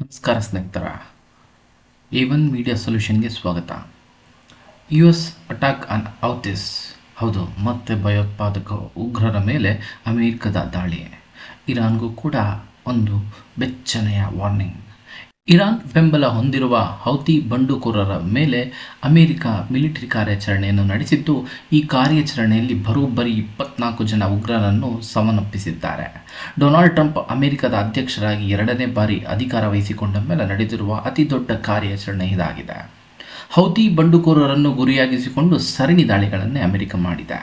ನಮಸ್ಕಾರ ಸ್ನೇಹಿತರ, A1 media ಸೊಲ್ಯೂಷನ್ಗೆ ಸ್ವಾಗತ. US attack on Houthis. ಹೌದು, ಮತ್ತೆ ಭಯೋತ್ಪಾದಕ ಉಗ್ರರ ಮೇಲೆ ಅಮೆರಿಕದ ದಾಳಿ. ಇರಾನ್ಗೂ ಕೂಡ ಒಂದು ಬೆಚ್ಚನೆಯ ವಾರ್ನಿಂಗ್. ಇರಾನ್ ಬೆಂಬಲ ಹೊಂದಿರುವ ಹೌತಿ ಬಂಡುಕೋರರ ಮೇಲೆ ಅಮೆರಿಕ ಮಿಲಿಟರಿ ಕಾರ್ಯಾಚರಣೆಯನ್ನು ನಡೆಸಿದ್ದು, ಈ ಕಾರ್ಯಾಚರಣೆಯಲ್ಲಿ ಬರೋಬ್ಬರಿ 24 ಜನ ಉಗ್ರರನ್ನು ಸಾವನ್ನಪ್ಪಿಸಿದ್ದಾರೆ. ಡೊನಾಲ್ಡ್ ಟ್ರಂಪ್ ಅಮೆರಿಕದ ಅಧ್ಯಕ್ಷರಾಗಿ 2ನೇ ಬಾರಿ ಅಧಿಕಾರ ವಹಿಸಿಕೊಂಡ ಮೇಲೆ ನಡೆದಿರುವ ಅತಿ ದೊಡ್ಡ ಕಾರ್ಯಾಚರಣೆ ಇದಾಗಿದೆ. ಹೌತಿ ಬಂಡುಕೋರರನ್ನು ಗುರಿಯಾಗಿಸಿಕೊಂಡು ಸರಣಿ ದಾಳಿಗಳನ್ನೇ ಅಮೆರಿಕ ಮಾಡಿದೆ.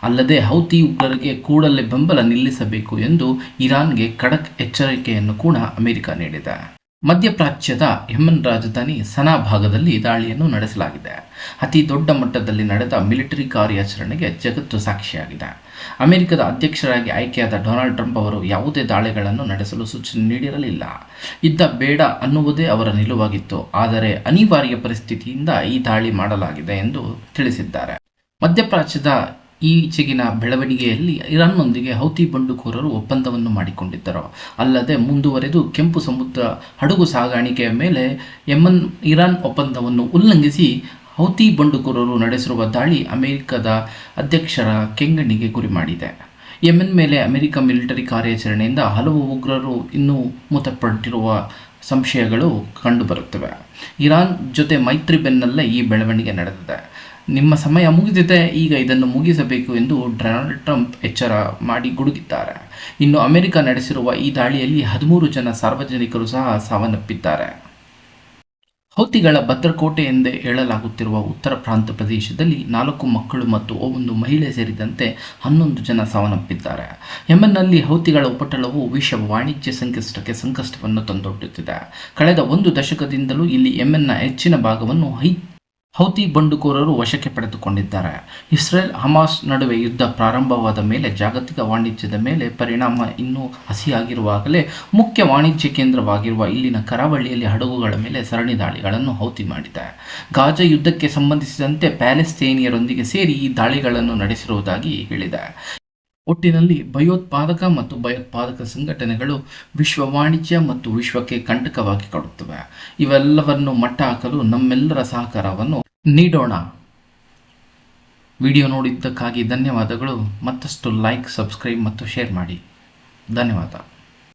ಅಲ್ಲದೆ ಹೌತಿ ಉಗ್ರರಿಗೆ ಕೂಡಲೇ ಬೆಂಬಲ ನಿಲ್ಲಿಸಬೇಕು ಎಂದು ಇರಾನ್ಗೆ ಖಡಕ್ ಎಚ್ಚರಿಕೆಯನ್ನು ಕೂಡ ಅಮೆರಿಕ ನೀಡಿದೆ. ಮಧ್ಯಪ್ರಾಚ್ಯದ ಯೆಮೆನ್ ರಾಜಧಾನಿ ಸನಾ ಭಾಗದಲ್ಲಿ ದಾಳಿಯನ್ನು ನಡೆಸಲಾಗಿದೆ. ಅತಿ ದೊಡ್ಡ ಮಟ್ಟದಲ್ಲಿ ನಡೆದ ಮಿಲಿಟರಿ ಕಾರ್ಯಾಚರಣೆಗೆ ಜಗತ್ತು ಸಾಕ್ಷಿಯಾಗಿದೆ. ಅಮೆರಿಕದ ಅಧ್ಯಕ್ಷರಾಗಿ ಆಯ್ಕೆಯಾದ ಡೊನಾಲ್ಡ್ ಟ್ರಂಪ್ ಅವರು ಯಾವುದೇ ದಾಳಿಗಳನ್ನು ನಡೆಸಲು ಸೂಚನೆ ನೀಡಿರಲಿಲ್ಲ. ಯುದ್ಧ ಬೇಡ ಅನ್ನುವುದೇ ಅವರ ನಿಲುವಾಗಿತ್ತು. ಆದರೆ ಅನಿವಾರ್ಯ ಪರಿಸ್ಥಿತಿಯಿಂದ ಈ ದಾಳಿ ಮಾಡಲಾಗಿದೆ ಎಂದು ತಿಳಿಸಿದ್ದಾರೆ. ಮಧ್ಯಪ್ರಾಚ್ಯದ ಈಚೆಗಿನ ಬೆಳವಣಿಗೆಯಲ್ಲಿ ಇರಾನ್ನೊಂದಿಗೆ ಹೌತಿ ಬಂಡುಕೋರರು ಒಪ್ಪಂದವನ್ನು ಮಾಡಿಕೊಂಡಿದ್ದರು. ಅಲ್ಲದೆ ಮುಂದುವರೆದು ಕೆಂಪು ಸಮುದ್ರ ಹಡಗು ಸಾಗಾಣಿಕೆಯ ಮೇಲೆ ಇರಾನ್ ಒಪ್ಪಂದವನ್ನು ಉಲ್ಲಂಘಿಸಿ ಹೌತಿ ಬಂಡುಕೋರರು ನಡೆಸಿರುವ ದಾಳಿ ಅಮೆರಿಕದ ಅಧ್ಯಕ್ಷರ ಕೆಂಗಣ್ಣಿಗೆ ಗುರಿ ಮಾಡಿದೆ. ಯೆಮೆನ್ ಮೇಲೆ ಅಮೆರಿಕ ಮಿಲಿಟರಿ ಕಾರ್ಯಾಚರಣೆಯಿಂದ ಹಲವು ಉಗ್ರರು ಇನ್ನೂ ಮೃತಪಟ್ಟಿರುವ ಸಂಶಯಗಳು ಕಂಡುಬರುತ್ತವೆ. ಇರಾನ್ ಜೊತೆ ಮೈತ್ರಿ ಬೆನ್ನಲ್ಲೇ ಈ ಬೆಳವಣಿಗೆ ನಡೆದಿದೆ. ನಿಮ್ಮ ಸಮಯ ಮುಗಿದಿದೆ, ಈಗ ಇದನ್ನು ಮುಗಿಸಬೇಕು ಎಂದು ಡೊನಾಲ್ಡ್ ಟ್ರಂಪ್ ಎಚ್ಚರ ಮಾಡಿ ಗುಡುಗಿದ್ದಾರೆ. ಇನ್ನು ಅಮೆರಿಕ ನಡೆಸಿರುವ ಈ ದಾಳಿಯಲ್ಲಿ 13 ಜನ ಸಾರ್ವಜನಿಕರು ಸಹ ಸಾವನ್ನಪ್ಪಿದ್ದಾರೆ. ಹೌತಿಗಳ ಭದ್ರಕೋಟೆ ಎಂದೇ ಹೇಳಲಾಗುತ್ತಿರುವ ಉತ್ತರ ಪ್ರಾಂತ ಪ್ರದೇಶದಲ್ಲಿ 4 ಮಕ್ಕಳು ಮತ್ತು 1 ಮಹಿಳೆ ಸೇರಿದಂತೆ 11 ಜನ ಸಾವನ್ನಪ್ಪಿದ್ದಾರೆ. ಯೆಮೆನ್ನಲ್ಲಿ ಹೌತಿಗಳ ಉಪಟಳವು ವಿಶ್ವ ವಾಣಿಜ್ಯ ಸಂಕಷ್ಟಕ್ಕೆ ಸಂಕಷ್ಟವನ್ನು ತಂದೊಡ್ಡುತ್ತಿದೆ. ಕಳೆದ 1 ದಶಕದಿಂದಲೂ ಇಲ್ಲಿ ಯೆಮೆನ್ನ ಹೆಚ್ಚಿನ ಭಾಗವನ್ನು ಹೌತಿ ಬಂಡುಕೋರರು ವಶಕ್ಕೆ ಪಡೆದುಕೊಂಡಿದ್ದಾರೆ. ಇಸ್ರೇಲ್ ಹಮಾಸ್ ನಡುವೆ ಯುದ್ಧ ಪ್ರಾರಂಭವಾದ ಮೇಲೆ ಜಾಗತಿಕ ವಾಣಿಜ್ಯದ ಮೇಲೆ ಪರಿಣಾಮ ಇನ್ನೂ ಹಸಿಯಾಗಿರುವಾಗಲೇ ಮುಖ್ಯ ವಾಣಿಜ್ಯ ಕೇಂದ್ರವಾಗಿರುವ ಇಲ್ಲಿನ ಕರಾವಳಿಯಲ್ಲಿ ಹಡಗುಗಳ ಮೇಲೆ ಸರಣಿ ದಾಳಿಗಳನ್ನು ಹೌತಿ ಮಾಡಿದೆ. ಗಾಜಾ ಯುದ್ಧಕ್ಕೆ ಸಂಬಂಧಿಸಿದಂತೆ ಪ್ಯಾಲೆಸ್ತೇನಿಯರೊಂದಿಗೆ ಸೇರಿ ಈ ದಾಳಿಗಳನ್ನು ನಡೆಸಿರುವುದಾಗಿ ಹೇಳಿದೆ. ಒಟ್ಟಿನಲ್ಲಿ ಭಯೋತ್ಪಾದಕ ಸಂಘಟನೆಗಳು ವಿಶ್ವ ವಾಣಿಜ್ಯ ಮತ್ತು ವಿಶ್ವಕ್ಕೆ ಕಂಟಕವಾಗಿ ಕಾಡುತ್ತವೆ. ಇವೆಲ್ಲವನ್ನು ಮಟ್ಟ ಹಾಕಲು ನಮ್ಮೆಲ್ಲರ ಸಹಕಾರವನ್ನು ನೀಡೋಣ. ವಿಡಿಯೋ ನೋಡಿದ್ದಕ್ಕಾಗಿ ಧನ್ಯವಾದಗಳು. ಮತ್ತಷ್ಟು ಲೈಕ್, ಸಬ್ಸ್ಕ್ರೈಬ್ ಮತ್ತು ಶೇರ್ ಮಾಡಿ. ಧನ್ಯವಾದ.